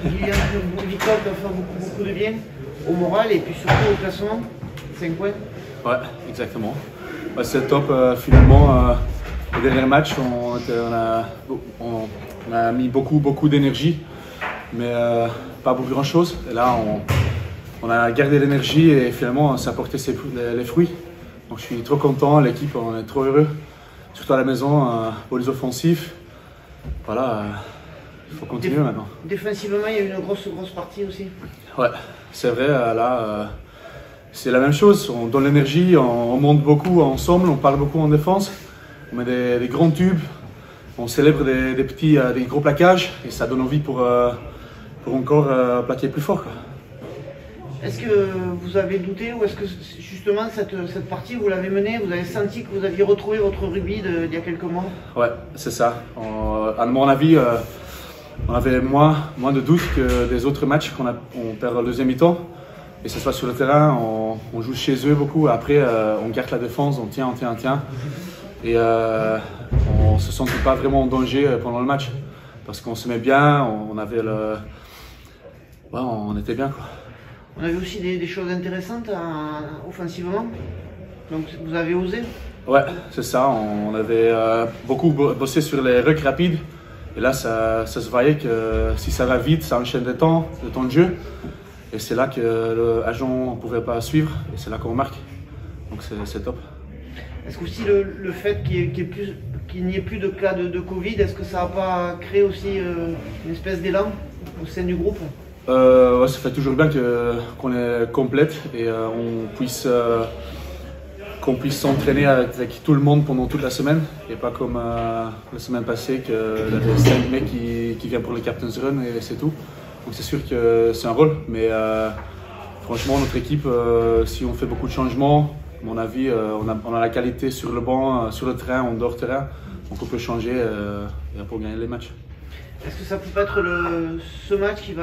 Une victoire qui va faire beaucoup de bien au moral et puis surtout au classement. 5 points. Ouais, exactement. Ouais, c'est top. Finalement, le dernier match, on a mis beaucoup d'énergie, mais pas pour grand chose. Et là, on a gardé l'énergie et finalement, ça a porté les fruits. Donc, je suis trop content. L'équipe, on est trop heureux. Surtout à la maison, pour les offensifs. Voilà, il faut continuer maintenant. Défensivement, il y a eu une grosse partie aussi. Ouais, c'est vrai. Là, c'est la même chose. On donne l'énergie, on monte beaucoup ensemble, on parle beaucoup en défense. On met des grands tubes, on célèbre des gros plaquages et ça donne envie pour encore plaquer plus fort, quoi. Est-ce que vous avez douté ou est-ce que justement cette partie vous l'avez menée, vous avez senti que vous aviez retrouvé votre rugby d'il y a quelques mois? Ouais, c'est ça. À mon avis, on avait moins de doutes que des autres matchs on perd le deuxième mi-temps. Et ce soit sur le terrain, on joue chez eux beaucoup. Après, on garde la défense, on tient. Et on ne se sentait pas vraiment en danger pendant le match. Parce qu'on se met bien, on était bien, quoi. On a vu aussi des choses intéressantes offensivement. Donc vous avez osé? Ouais, c'est ça. On avait beaucoup bossé sur les rucks rapides. Et là, ça se voyait que si ça va vite, ça enchaîne le temps de jeu. Et c'est là que l'agent ne pouvait pas suivre. Et c'est là qu'on marque. Donc c'est top. Est-ce qu'aussi le fait qu'il n'y ait plus de cas de Covid, est-ce que ça n'a pas créé aussi une espèce d'élan au sein du groupe? Ouais, ça fait toujours bien qu'on est complète et qu'on puisse s'entraîner avec tout le monde pendant toute la semaine et pas comme la semaine passée qu'il y avait 5 mecs qui viennent pour le Captain's Run et c'est tout. Donc c'est sûr que c'est un rôle, mais franchement notre équipe, si on fait beaucoup de changements, à mon avis, on a la qualité sur le banc, sur le terrain, en dehors terrain, donc on peut changer pour gagner les matchs. Est-ce que ça peut être ce match qui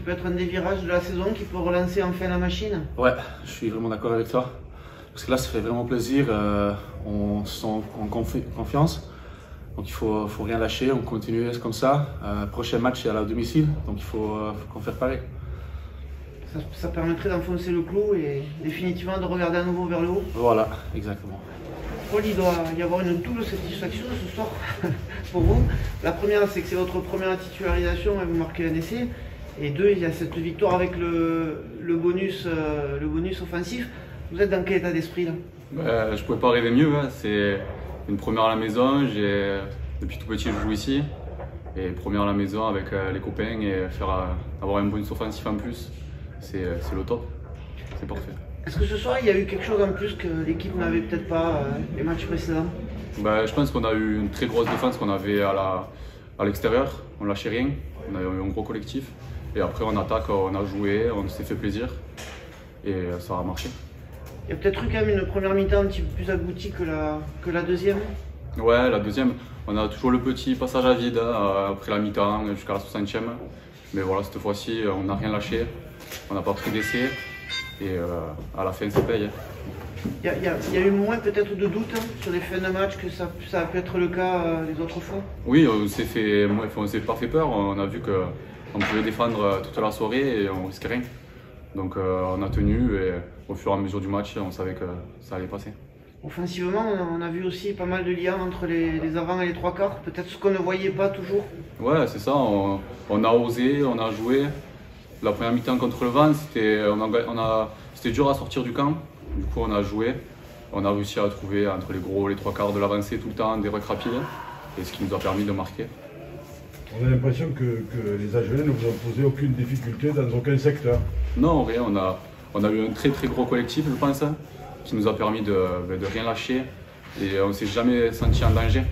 peut être un des virages de la saison, qui peut relancer enfin la machine? Ouais, je suis vraiment d'accord avec toi. Parce que là, ça fait vraiment plaisir, on se sent en confiance. Donc il faut rien lâcher, on continue comme ça. Prochain match, c'est à la domicile, donc il faut qu'on fasse pareil. Ça permettrait d'enfoncer le clou et définitivement de regarder à nouveau vers le haut. Voilà, exactement. Paul, il doit y avoir une double satisfaction ce soir pour vous. La première, c'est que c'est votre première titularisation et vous marquez un essai. Et deux, il y a cette victoire avec le bonus offensif. Vous êtes dans quel état d'esprit là? Je ne pouvais pas rêver mieux. Hein. C'est une première à la maison. Depuis tout petit, je joue ici. Et première à la maison avec les copains et avoir un bonus offensif en plus, c'est le top. C'est parfait. Est-ce que ce soir, il y a eu quelque chose en plus que l'équipe n'avait peut-être pas les matchs précédents? Je pense qu'on a eu une très grosse défense qu'on avait à l'extérieur. On lâchait rien. On a eu un gros collectif. Et après, en attaque, on a joué, on s'est fait plaisir. Et ça a marché. Il y a peut-être eu quand même une première mi-temps un petit peu plus aboutie que la deuxième? Ouais, la deuxième, on a toujours le petit passage à vide après la mi-temps jusqu'à la 60e. Mais voilà, cette fois-ci, on n'a rien lâché. On n'a pas pris d'essai. Et à la fin, ça paye. Il y a eu moins peut-être de doute sur les fins de match que ça a pu être le cas les autres fois? Oui, on s'est pas fait peur. On a vu qu'on pouvait défendre toute la soirée et on risquait rien. Donc on a tenu et au fur et à mesure du match, on savait que ça allait passer. Offensivement, on a vu aussi pas mal de liens entre les avants et les trois quarts. Peut-être ce qu'on ne voyait pas toujours? Ouais, c'est ça. On a osé, on a joué. La première mi-temps contre le Vent, c'était dur à sortir du camp. Du coup, on a joué. On a réussi à trouver entre les trois quarts de l'avancée tout le temps des rucks rapides. Et ce qui nous a permis de marquer. On a l'impression que les AGL ne vous ont posé aucune difficulté dans aucun secteur. Non, rien. On a eu un très gros collectif, je pense, qui nous a permis de rien lâcher. Et on ne s'est jamais senti en danger.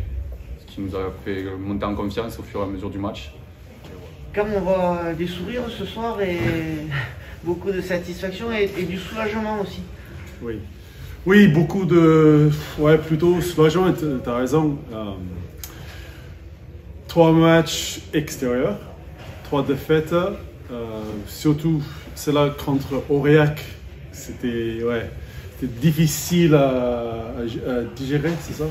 Ce qui nous a fait monter en confiance au fur et à mesure du match. Quand on voit des sourires ce soir et beaucoup de satisfaction et du soulagement aussi. Oui, beaucoup de... Ouais, plutôt soulagement, tu as raison. 3 matchs extérieurs, 3 défaites. Surtout celle-là contre Aurillac, c'était difficile à digérer, c'est ça?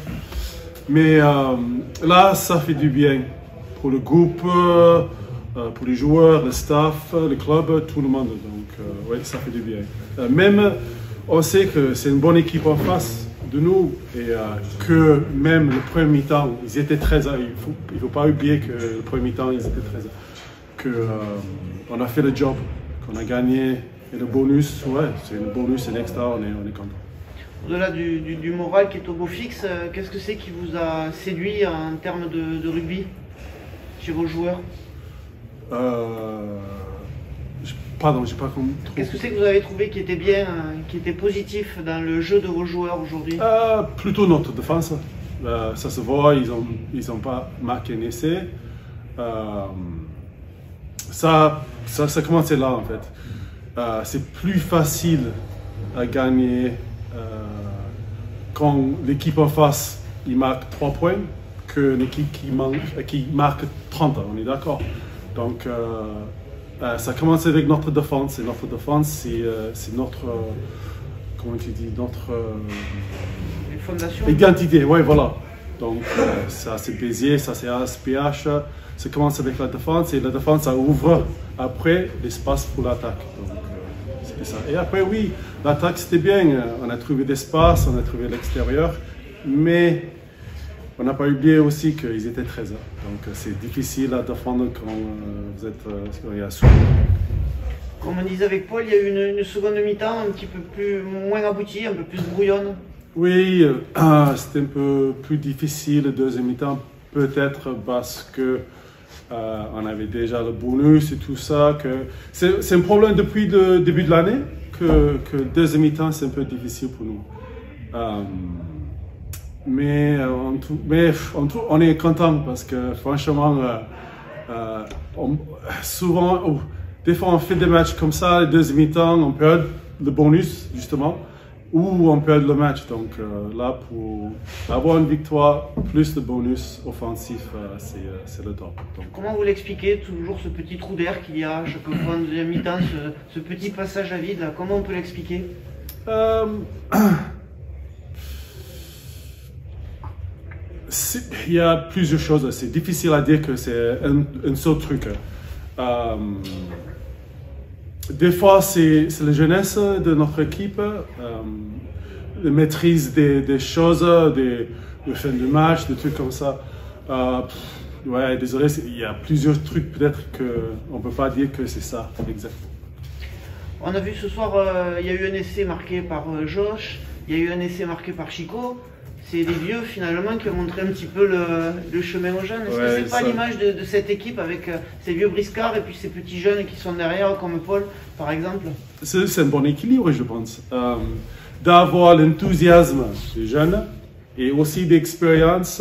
Mais là, ça fait du bien pour le groupe. pour les joueurs, le staff, le club, tout le monde. Donc, oui, ça fait du bien. Même, on sait que c'est une bonne équipe en face de nous et que même le premier mi-temps, ils étaient 13 ans. Il ne faut pas oublier que le premier mi-temps, ils étaient 13 ans. Qu'on a fait le job, qu'on a gagné. Et le bonus, ouais, c'est le bonus, c'est l'extra, on est content. Au-delà du moral qui est au beau fixe, qu'est-ce que c'est qui vous a séduit en termes de rugby chez vos joueurs? Pardon, j'ai pas compris. Qu'est-ce que c'est que vous avez trouvé qui était bien, qui était positif dans le jeu de vos joueurs aujourd'hui? Plutôt notre défense. Ça se voit, ils ont pas marqué un essai. Ça commençait là en fait. C'est plus facile à gagner quand l'équipe en face il marque 3 points que l'équipe qui marque 30, on est d'accord. Donc ça commence avec notre défense, et notre défense c'est notre, comment tu dis, notre identité, ouais voilà. Donc ça c'est Béziers, ça c'est ASPH, ça commence avec la défense et la défense ça ouvre après l'espace pour l'attaque. C'est ça. Et après oui, l'attaque c'était bien, on a trouvé l'espace, on a trouvé l'extérieur, mais on n'a pas oublié aussi qu'ils étaient 13 ans. Donc c'est difficile à défendre quand vous êtes sous. Comme on disait avec Paul, il y a eu une seconde mi-temps un petit peu moins aboutie, un peu plus brouillonne. Oui, c'était un peu plus difficile le deuxième mi-temps, peut-être parce que on avait déjà le bonus et tout ça. C'est un problème depuis le début de l'année que le deuxième mi-temps c'est un peu difficile pour nous. Mais on est content parce que franchement, souvent, des fois on fait des matchs comme ça, le deuxième mi-temps, on perd le bonus justement, ou on perd le match. Donc là, pour avoir une victoire plus de bonus offensif, c'est le top. Donc, comment vous l'expliquez, toujours ce petit trou d'air qu'il y a chaque fois en deuxième mi-temps, ce petit passage à vide, là, comment on peut l'expliquer? Il y a plusieurs choses, c'est difficile à dire que c'est un seul truc. Des fois, c'est la jeunesse de notre équipe, la maîtrise des choses, de fin de match, des trucs comme ça. Ouais, désolé, il y a plusieurs trucs, peut-être qu'on ne peut pas dire que c'est ça, exactement. On a vu ce soir, il y a eu un essai marqué par Josh, il y a eu un essai marqué par Chico. C'est les vieux finalement qui ont montré un petit peu le chemin aux jeunes. Est-ce que c'est pas l'image de cette équipe avec ces vieux briscards et puis ces petits jeunes qui sont derrière comme Paul par exemple? C'est un bon équilibre je pense. D'avoir l'enthousiasme des jeunes et aussi d'expérience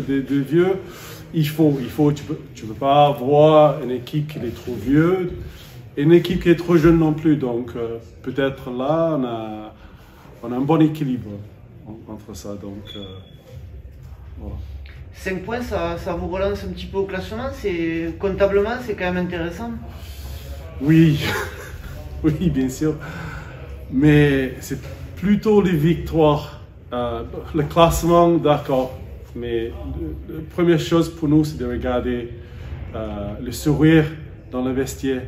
des vieux. Tu peux pas avoir une équipe qui est trop vieux et une équipe qui est trop jeune non plus. Donc peut-être là on a un bon équilibre entre ça, donc voilà. 5 points, ça vous relance un petit peu au classement, comptablement c'est quand même intéressant. Oui, oui bien sûr, mais c'est plutôt les victoires, le classement d'accord, mais la première chose pour nous c'est de regarder le sourire dans le vestiaire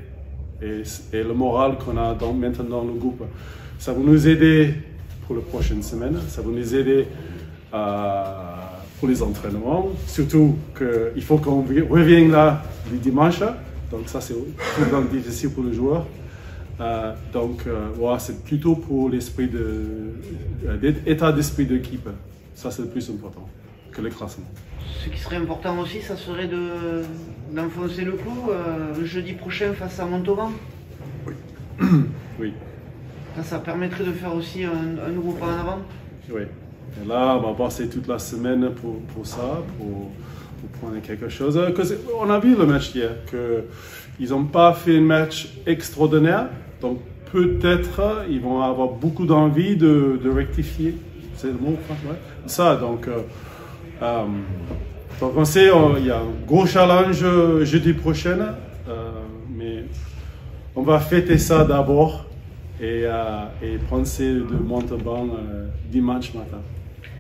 et le moral qu'on a maintenant dans le groupe. Ça va nous aider pour la prochaine semaine, ça va nous aider pour les entraînements, surtout qu'il faut qu'on revienne là le dimanche, donc ça c'est vraiment difficile pour les joueurs. Donc voilà, c'est plutôt pour l'esprit l'état d'esprit d'équipe, ça c'est le plus important que le classement. Ce qui serait important aussi, ça serait d'enfoncer le clou jeudi prochain face à Montauban. Oui. Oui. Ça permettrait de faire aussi un nouveau pas en avant. Oui. Et là, on va passer toute la semaine pour ça, pour prendre quelque chose. On a vu le match hier, qu'ils n'ont pas fait un match extraordinaire. Donc peut-être ils vont avoir beaucoup d'envie de rectifier. C'est le mot, ouais. Ça, donc on sait il y a un gros challenge jeudi prochain, mais on va fêter ça d'abord. Et penser de Montauban dimanche matin.